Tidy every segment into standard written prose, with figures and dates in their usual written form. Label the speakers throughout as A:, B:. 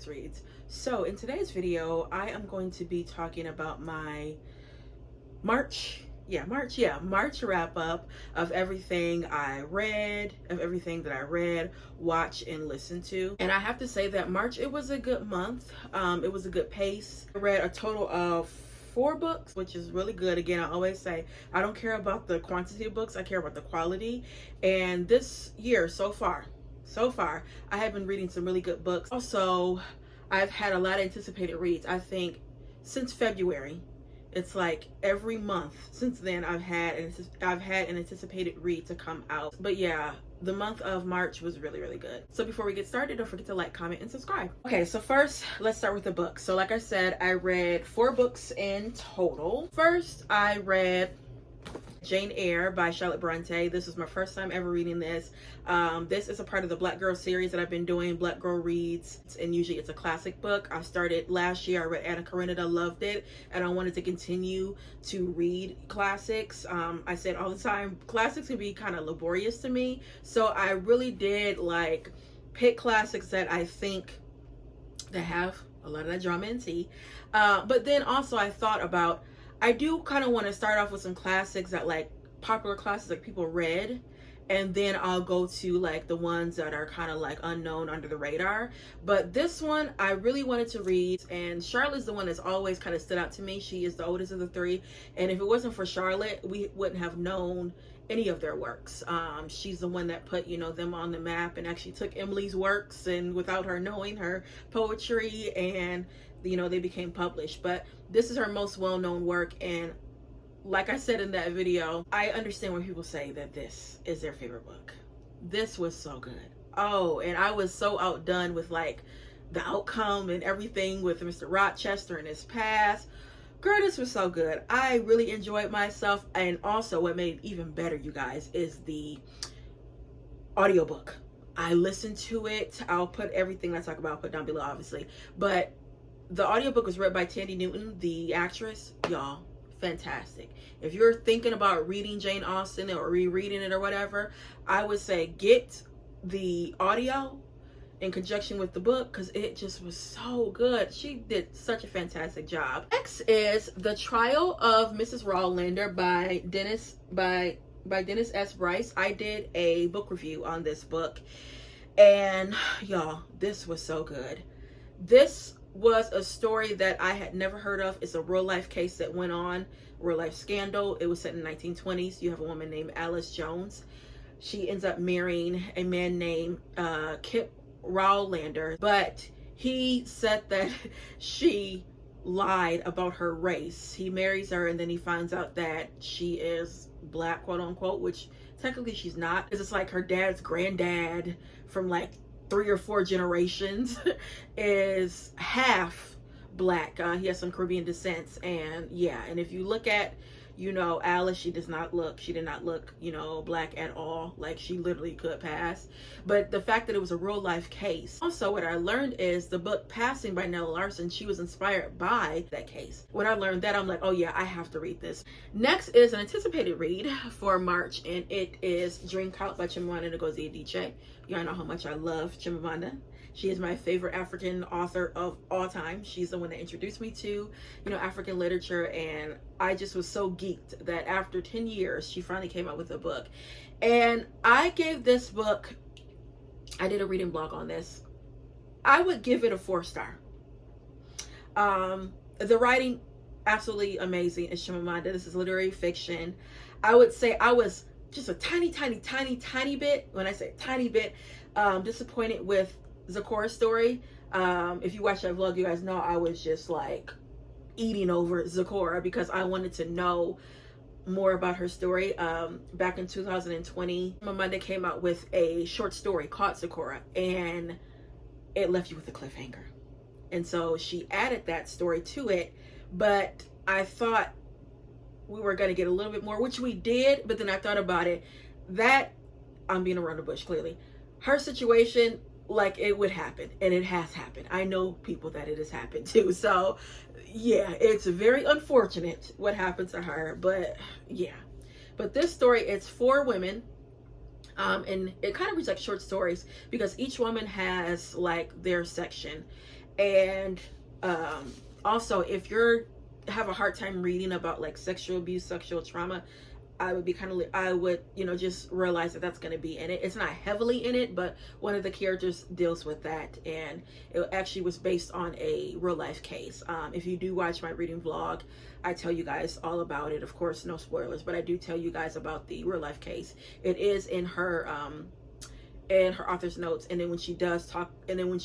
A: Rex Reads. So in today's video, I am going to be talking about my March wrap up of everything I read, watched, and listened to. And I have to say that March, it was a good month. It was a good pace. I read a total of 4 books, which is really good. Again, I always say I don't care about the quantity of books, I care about the quality. And this year so far, I have been reading some really good books. Also, I've had a lot of anticipated reads. I think since February, it's like every month since then I've had an anticipated read to come out. But yeah, the month of March was really, really good. So before we get started, don't forget to like, comment, and subscribe. Okay, so first, let's start with the book. So like I said, I read 4 books in total. First, I read Jane Eyre by Charlotte Bronte. This is my first time ever reading this. This is a part of the Black Girl series that I've been doing, Black Girl Reads, and usually it's a classic book. I started last year. I read Anna Karenina, loved it, and I wanted to continue to read classics. I said all the time, classics can be kind of laborious to me, so I really did like pick classics that I think that have a lot of that drama and tea. But then also I thought about, I do kind of want to start off with some classics that like popular classics like people read, and then I'll go to like the ones that are kind of like unknown, under the radar. But this one I really wanted to read, and Charlotte's the one that's always kind of stood out to me. She is the oldest of the 3, and if it wasn't for Charlotte, we wouldn't have known any of their works. She's the one that put, you know, them on the map, and actually took Emily's works, and without her knowing, her poetry, and you know, they became published. But this is her most well-known work, and like I said in that video, I understand when people say that this is their favorite book. This was so good. Oh, and I was so outdone with like the outcome and everything with Mr. Rochester and his past. Girl, this was so good. I really enjoyed myself. And also what made it even better, you guys, is the audiobook. I listened to it. I'll put everything I talk about, I'll put down below, obviously. But the audiobook was read by Tandy Newton, the actress. Y'all, fantastic. If you're thinking about reading Jane Austen or rereading it or whatever, I would say get the audio in conjunction with the book, because it just was so good. She did such a fantastic job. Next is The Trial of Mrs. Rawlander by Dennis S. Bryce. I did a book review on this book, and y'all, this was so good. This was a story that I had never heard of. It's a real life case that went on, real life scandal. It was set in the 1920s. You have a woman named Alice Jones. She ends up marrying a man named Kip Rowlander, but he said that she lied about her race. He marries her, and then he finds out that she is black, quote unquote, which technically she's not, because it's like her dad's granddad from like 3 or 4 generations is half black. He has some Caribbean descent, and yeah, and if you look at, you know, Alice, she did not look, you know, black at all. Like, she literally could pass. But the fact that it was a real life case. Also, what I learned is the book Passing by Nella Larson, she was inspired by that case. When I learned that, I'm like, oh yeah, I have to read this. Next is an anticipated read for March, and it is Dream Count by Chimamanda Ngozi Adichie. Y'all know how much I love Chimamanda. She is my favorite African author of all time. She's the one that introduced me to, you know, African literature, and I just was so geeked that after 10 years, she finally came out with a book. And I gave this book, I did a reading blog on this, I would give it a 4-star. The writing, absolutely amazing. It's Chimamanda. This is literary fiction. I would say I was just a tiny bit, when I say tiny bit, disappointed with Zipporah's story. If you watch that vlog, you guys know I was just like eating over Zipporah because I wanted to know more about her story. Back in 2020, Chimamanda came out with a short story called Zipporah, and it left you with a cliffhanger. And so she added that story to it, but I thought we were going to get a little bit more, which we did, but then I thought about it, that, I'm being around the bush clearly, her situation, like, it would happen, and it has happened. I know people that it has happened to, so yeah, it's very unfortunate what happened to her, but yeah. But this story, it's 4 women, and it kind of reads like short stories because each woman has like their section, And also, if you're have a hard time reading about like sexual abuse, sexual trauma, I would be I would, just realize that that's going to be in it. It's not heavily in it, but one of the characters deals with that, and it actually was based on a real life case. If you do watch my reading vlog, I tell you guys all about it. Of course, no spoilers, but I do tell you guys about the real life case. It is in her author's notes, and then when she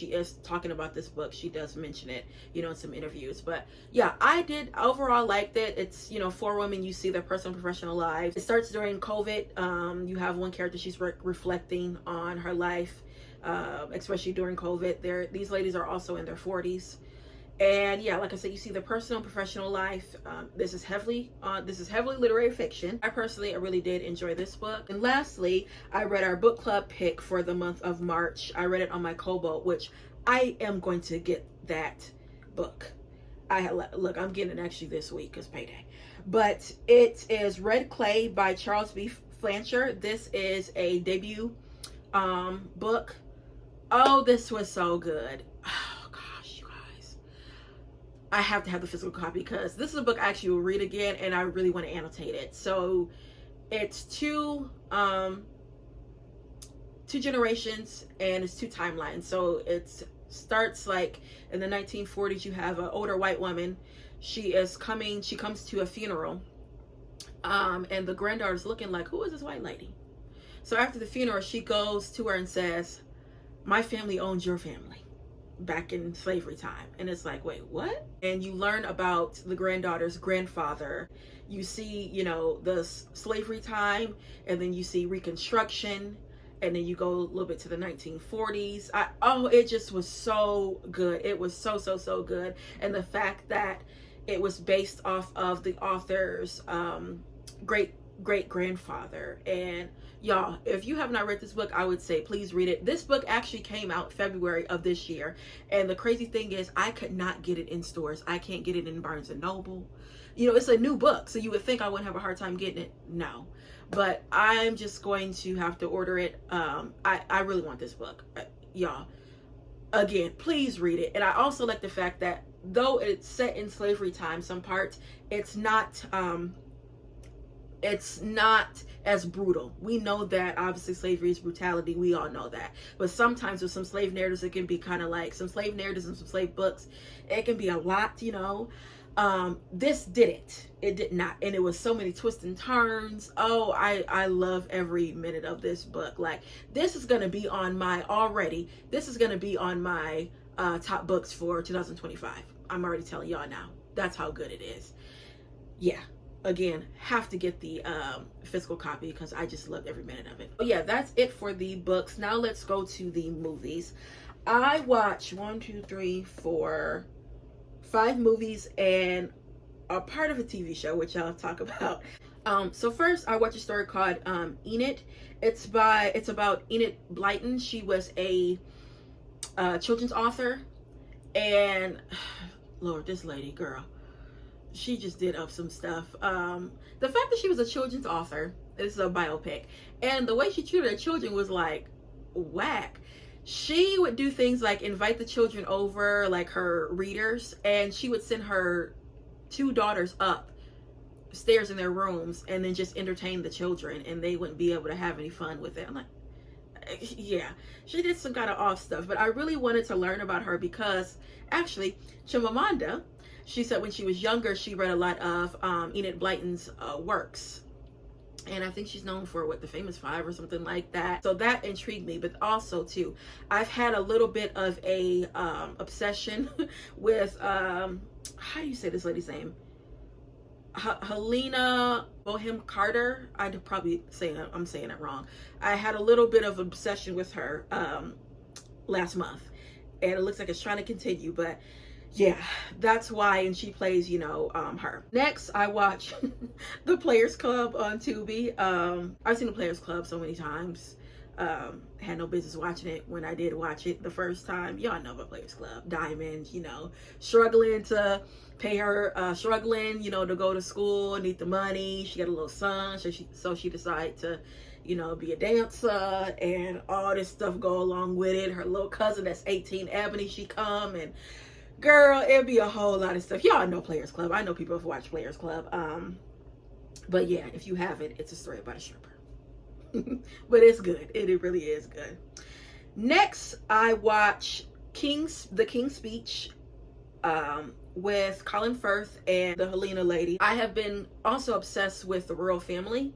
A: is talking about this book, she does mention it, in some interviews. But yeah, I did overall like that. It's, 4 women, you see their personal and professional lives. It starts during COVID. You have one character, she's reflecting on her life, especially during COVID. These ladies are also in their 40s. And yeah, like I said, you see the personal and professional life. This is heavily literary fiction. I really did enjoy this book. And lastly, I read our book club pick for the month of March. I read it on my Kobo, which I am going to get that book. Look, I'm getting it actually this week because payday. But it is Red Clay by Charles B. Flancher. This is a debut book. Oh, this was so good. I have to have the physical copy because this is a book I actually will read again, and I really want to annotate it. So it's two generations, and it's 2 timelines. So it starts like in the 1940s. You have an older white woman. She comes to a funeral, and the granddaughter's looking like, who is this white lady? So after the funeral, she goes to her and says, my family owns your family back in slavery time. And it's like, wait, what? And you learn about the granddaughter's grandfather. You see, the slavery time, and then you see Reconstruction, and then you go a little bit to the 1940s. It just was so good. It was so good. And the fact that it was based off of the author's great grandfather. And y'all, if you have not read this book, I would say please read it. This book actually came out February of this year, and the crazy thing is I could not get it in stores. I can't get it in Barnes and Noble. It's a new book, so you would think I wouldn't have a hard time getting it. No, but I'm just going to have to order it. I really want this book. Y'all, again, please read it. And I also like the fact that though it's set in slavery time, some parts, it's not as brutal. We know that obviously slavery is brutality. We all know that. But sometimes with some slave narratives, it can be kind of like some slave narratives and some slave books. It can be a lot, This didn't. It did not. And it was so many twists and turns. Oh, I love every minute of this book. Like, this is going to be on my top books for 2025. I'm already telling y'all now. That's how good it is. Yeah. Again, have to get the physical copy because I just loved every minute of it. But yeah, that's it for the books. Now let's go to the movies. I watched 5 movies and a part of a TV show, which I'll talk about. So first, I watched a story called Enid. It's about Enid Blyton. She was a children's author, and Lord, this lady, girl, she just did up some stuff. The fact that she was a children's author, this is a biopic, and the way she treated her children was like whack. She would do things like invite the children over, like her readers, and she would send her 2 daughters up stairs in their rooms and then just entertain the children, and they wouldn't be able to have any fun with it. I'm like, yeah, she did some kind of off stuff. But I really wanted to learn about her because actually Chimamanda, she said when she was younger, she read a lot of Enid Blyton's works. And I think she's known for The Famous Five or something like that. So that intrigued me. But also, too, I've had a little bit of a obsession with, how do you say this lady's name? Helena Bonham Carter. I'm saying it wrong. I had a little bit of obsession with her last month. And it looks like it's trying to continue. But yeah, that's why, and she plays, her. Next, I watch The Players Club on Tubi. I've seen The Players Club so many times. Had no business watching it when I did watch it the first time. Y'all know about Players Club. Diamond, you know, struggling to pay her, struggling, you know, to go to school, need the money. She got a little son, so she decided to, you know, be a dancer and all this stuff go along with it. Her little cousin that's 18, Ebony, she come, and girl, it'd be a whole lot of stuff. Y'all know Players Club. I know people who watch Players Club. But yeah, if you haven't, it's a story about a stripper. But it's good. It really is good. Next, I watch The King's Speech with Colin Firth and the Helena lady. I have been also obsessed with the royal family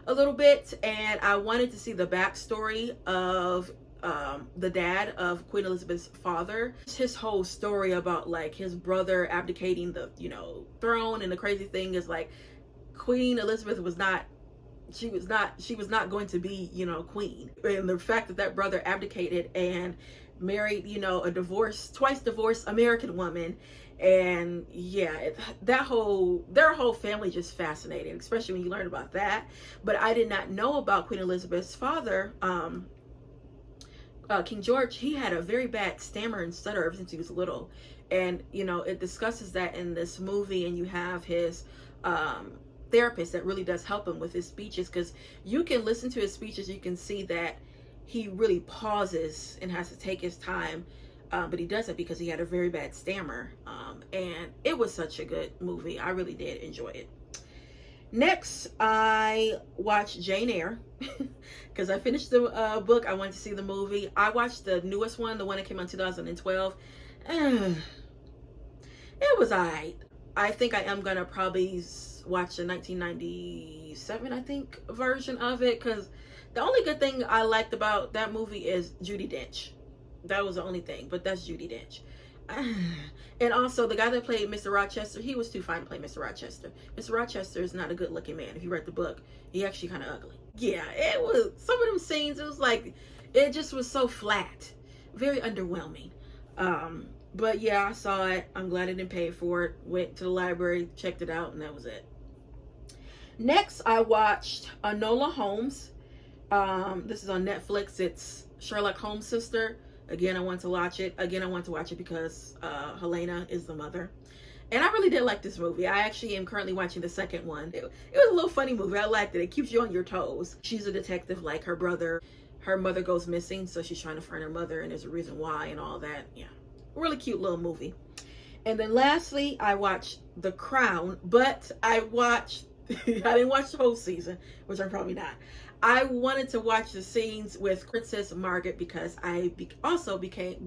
A: a little bit, and I wanted to see the backstory of the dad of Queen Elizabeth's father. His whole story about like his brother abdicating the, you know, throne, and the crazy thing is like Queen Elizabeth was not going to be, you know, queen. And the fact that that brother abdicated and married, you know, a twice divorced American woman, and yeah, their whole family just fascinating, especially when you learn about that. But I did not know about Queen Elizabeth's father, King George. He had a very bad stammer and stutter ever since he was little, and you know, it discusses that in this movie. And you have his therapist that really does help him with his speeches, because you can listen to his speeches, you can see that he really pauses and has to take his time, but he does it because he had a very bad stammer, and it was such a good movie. I really did enjoy it. Next, I watched Jane Eyre because I finished the book. I wanted to see the movie. I watched the newest one, the one that came out in 2012. It was alright. I think I am gonna probably watch the 1997, I think, version of it, because the only good thing I liked about that movie is Judi Dench. That was the only thing, but that's Judi Dench. And also the guy that played Mr. Rochester, he was too fine to play Mr. Rochester. Mr. Rochester is not a good looking man. If you read the book, he actually kind of ugly. Yeah, it was, some of them scenes, it was like, it just was so flat, very underwhelming. But yeah, I saw it. I'm glad I didn't pay for it. Went to the library, checked it out, and that was it. Next, I watched Enola Holmes. This is on Netflix. It's Sherlock Holmes' sister. Again, I want to watch it. Again, I want to watch it because Helena is the mother. And I really did like this movie. I actually am currently watching the second one. It was a little funny movie. I liked it. It keeps you on your toes. She's a detective like her brother. Her mother goes missing, so she's trying to find her mother, and there's a reason why and all that. Yeah. Really cute little movie. And then lastly, I watched The Crown, but I didn't watch the whole season, which I'm probably not. I wanted to watch the scenes with Princess Margaret because I also became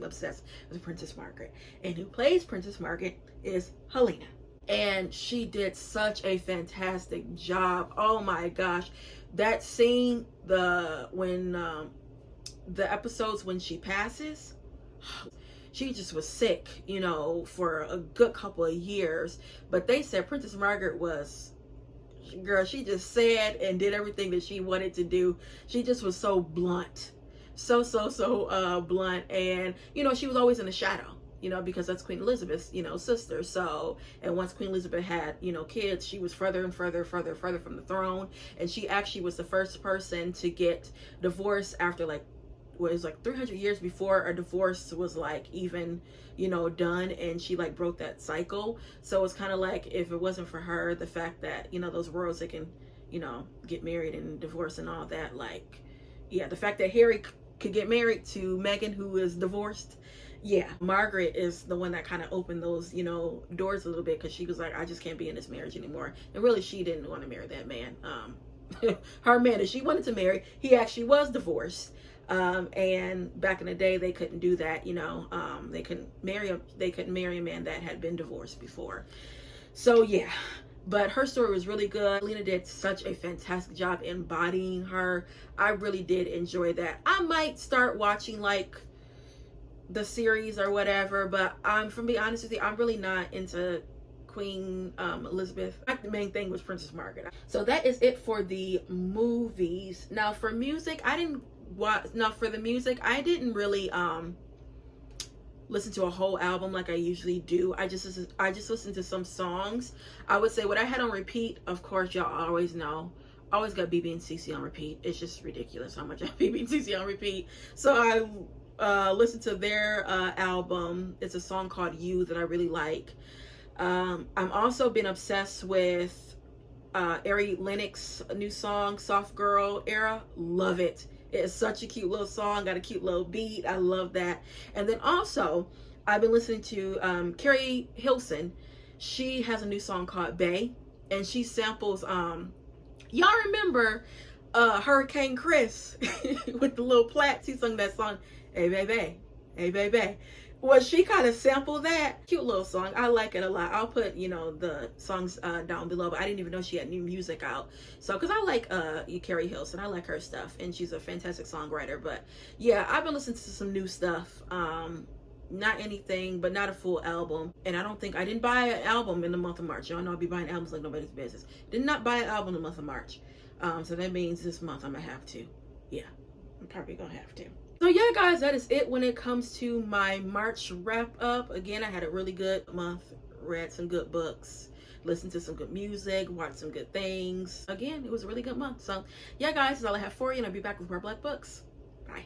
A: obsessed with Princess Margaret. And who plays Princess Margaret is Helena. And she did such a fantastic job. Oh my gosh. That scene, the episodes when she passes, she just was sick, you know, for a good couple of years. But they said Princess Margaret was, girl, she just said and did everything that she wanted to do. She just was so blunt, so blunt. And you know, she was always in the shadow, you know, because that's Queen Elizabeth's, you know, sister. So, and once Queen Elizabeth had, you know, kids, she was further and further from the throne. And she actually was the first person to get divorced after like, well, it was like 300 years before a divorce was like even, you know, done. And she like broke that cycle. So it's kind of like, if it wasn't for her, the fact that, you know, those royals that can, you know, get married and divorce and all that, like, yeah, the fact that Harry could get married to Meghan, who is divorced. Yeah, Margaret is the one that kind of opened those, you know, doors a little bit, because she was like, I just can't be in this marriage anymore. And really, she didn't want to marry that man. Her man that she wanted to marry, he actually was divorced. And back in the day, they couldn't do that, you know. They couldn't marry a man that had been divorced before. So yeah, but her story was really good. Lena did such a fantastic job embodying her. I really did enjoy that. I might start watching like the series or whatever, but from being honest with you, I'm really not into Queen Elizabeth. The main thing was Princess Margaret. So that is it for the movies. Now for music, I didn't really listen to a whole album like I usually do. I just listened to some songs. I would say what I had on repeat, of course, y'all always know, always got BB and CC on repeat. It's just ridiculous how much I have BB and CC on repeat. So I listened to their album. It's a song called You that I really like. I'm also been obsessed with Ari Lennox's new song, Soft Girl Era. Love it. It's such a cute little song, got a cute little beat. I love that. And then also, I've been listening to Carrie Hilson. She has a new song called Bay, and she samples, y'all remember Hurricane Chris with the little plaits? He sung that song, Hey Baby, Hey Baby. Well, she kind of sampled that. Cute little song. I like it a lot. I'll put, you know, the songs down below, but I didn't even know she had new music out. So, because I like Carrie Hilson. I like her stuff, and she's a fantastic songwriter. But, yeah, I've been listening to some new stuff. Not anything, but not a full album. And I didn't buy an album in the month of March. Y'all know I'll be buying albums like nobody's business. Did not buy an album in the month of March. So that means this month I'm going to have to. Yeah, I'm probably going to have to. So yeah, guys, that is it when it comes to my March wrap up. Again, I had a really good month, read some good books, listened to some good music, watched some good things. Again, it was a really good month. So yeah, guys, that's all I have for you, and I'll be back with more Black books. Bye.